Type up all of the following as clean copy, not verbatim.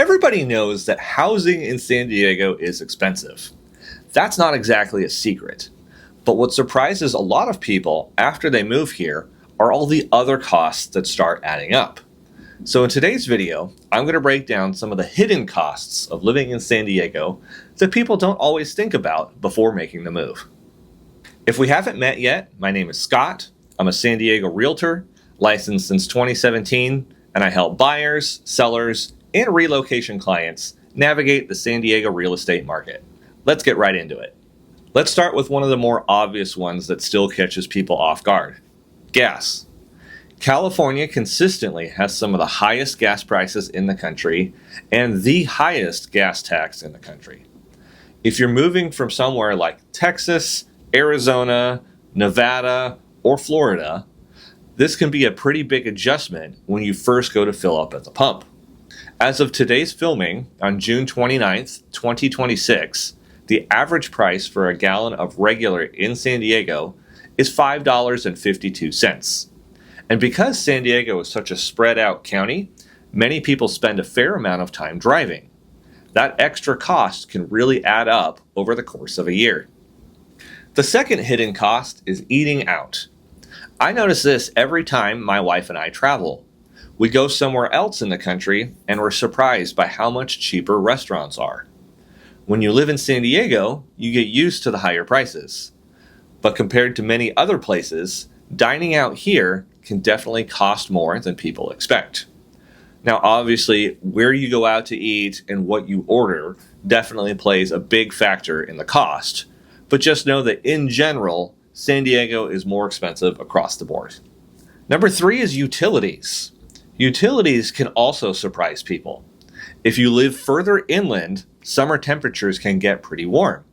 Everybody knows that housing in San Diego is expensive. That's not exactly a secret. But what surprises a lot of people after they move here are all the other costs that start adding up. So in today's video, I'm going to break down some of the hidden costs of living in San Diego that people don't always think about before making the move. If we haven't met yet, my name is Scott. I'm a San Diego realtor, licensed since 2017, and I help buyers, sellers, and relocation clients navigate the San Diego real estate market. Let's get right into it. Let's start with one of the more obvious ones that still catches people off guard: gas. California consistently has some of the highest gas prices in the country and the highest gas tax in the country. If you're moving from somewhere like Texas, Arizona, Nevada, or Florida, this can be a pretty big adjustment when you first go to fill up at the pump. As of today's filming, on June 29th, 2026, the average price for a gallon of regular in San Diego is $5.52. And because San Diego is such a spread out county, many people spend a fair amount of time driving. That extra cost can really add up over the course of a year. The second hidden cost is eating out. I notice this every time my wife and I travel. We go somewhere else in the country and we're surprised by how much cheaper restaurants are. When you live in San Diego, you get used to the higher prices. But compared to many other places, dining out here can definitely cost more than people expect. Now, obviously, where you go out to eat and what you order definitely plays a big factor in the cost. But just know that in general, San Diego is more expensive across the board. Number 3 is utilities. Utilities can also surprise people. If you live further inland, summer temperatures can get pretty warm.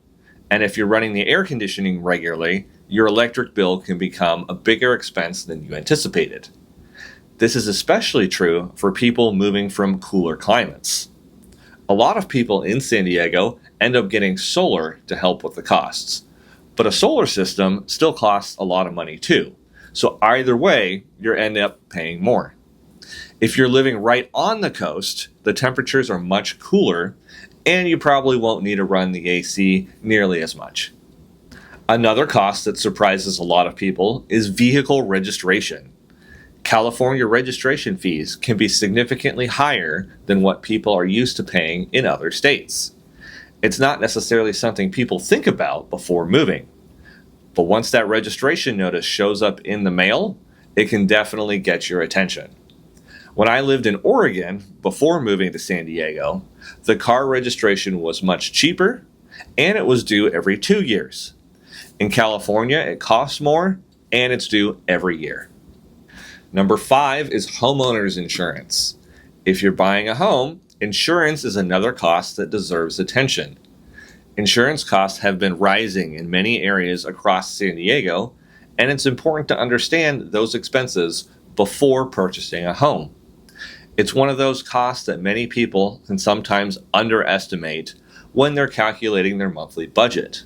And if you're running the air conditioning regularly, your electric bill can become a bigger expense than you anticipated. This is especially true for people moving from cooler climates. A lot of people in San Diego end up getting solar to help with the costs. But a solar system still costs a lot of money too. So either way, you'll end up paying more. If you're living right on the coast, the temperatures are much cooler, and you probably won't need to run the AC nearly as much. Another cost that surprises a lot of people is vehicle registration. California registration fees can be significantly higher than what people are used to paying in other states. It's not necessarily something people think about before moving. But once that registration notice shows up in the mail, it can definitely get your attention. When I lived in Oregon before moving to San Diego, the car registration was much cheaper and it was due every 2 years. In California, it costs more and it's due every year. Number 5 is homeowners insurance. If you're buying a home, insurance is another cost that deserves attention. Insurance costs have been rising in many areas across San Diego, and it's important to understand those expenses before purchasing a home. It's one of those costs that many people can sometimes underestimate when they're calculating their monthly budget.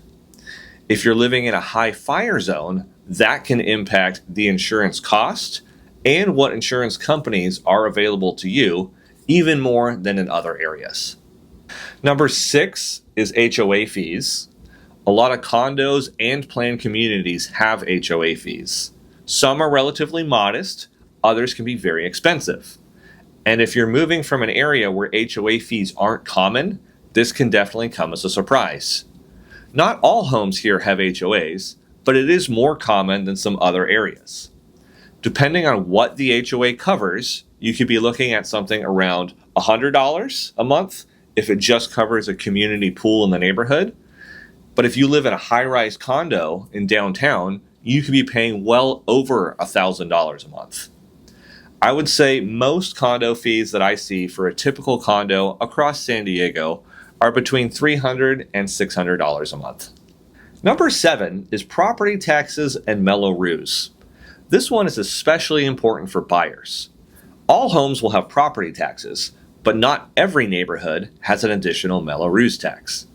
If you're living in a high fire zone, that can impact the insurance cost and what insurance companies are available to you, even more than in other areas. Number 6 is HOA fees. A lot of condos and planned communities have HOA fees. Some are relatively modest, others can be very expensive. And if you're moving from an area where HOA fees aren't common, this can definitely come as a surprise. Not all homes here have HOAs, but it is more common than some other areas. Depending on what the HOA covers, you could be looking at something around $100 a month if it just covers a community pool in the neighborhood. But if you live in a high-rise condo in downtown, you could be paying well over $1,000 a month. I would say most condo fees that I see for a typical condo across San Diego are between $300 and $600 a month. Number 7 is property taxes and Mello-Roos. This one is especially important for buyers. All homes will have property taxes, but not every neighborhood has an additional Mello-Roos tax.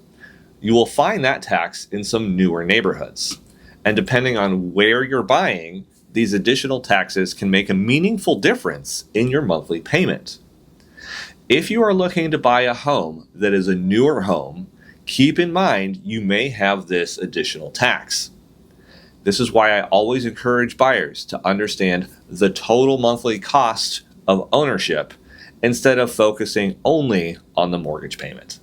You will find that tax in some newer neighborhoods. And depending on where you're buying, these additional taxes can make a meaningful difference in your monthly payment. If you are looking to buy a home that is a newer home, keep in mind you may have this additional tax. This is why I always encourage buyers to understand the total monthly cost of ownership instead of focusing only on the mortgage payment.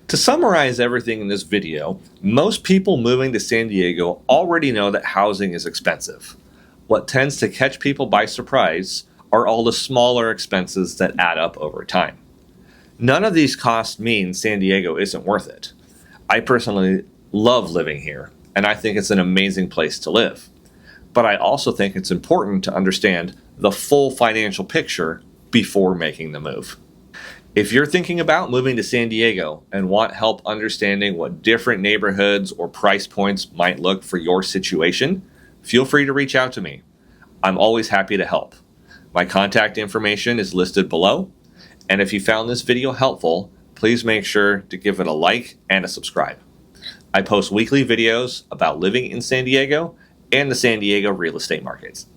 To summarize everything in this video, most people moving to San Diego already know that housing is expensive. What tends to catch people by surprise are all the smaller expenses that add up over time. None of these costs mean San Diego isn't worth it. I personally love living here, and I think it's an amazing place to live. But I also think it's important to understand the full financial picture before making the move. If you're thinking about moving to San Diego and want help understanding what different neighborhoods or price points might look for your situation, feel free to reach out to me. I'm always happy to help. My contact information is listed below, and if you found this video helpful, please make sure to give it a like and a subscribe. I post weekly videos about living in San Diego and the San Diego real estate markets.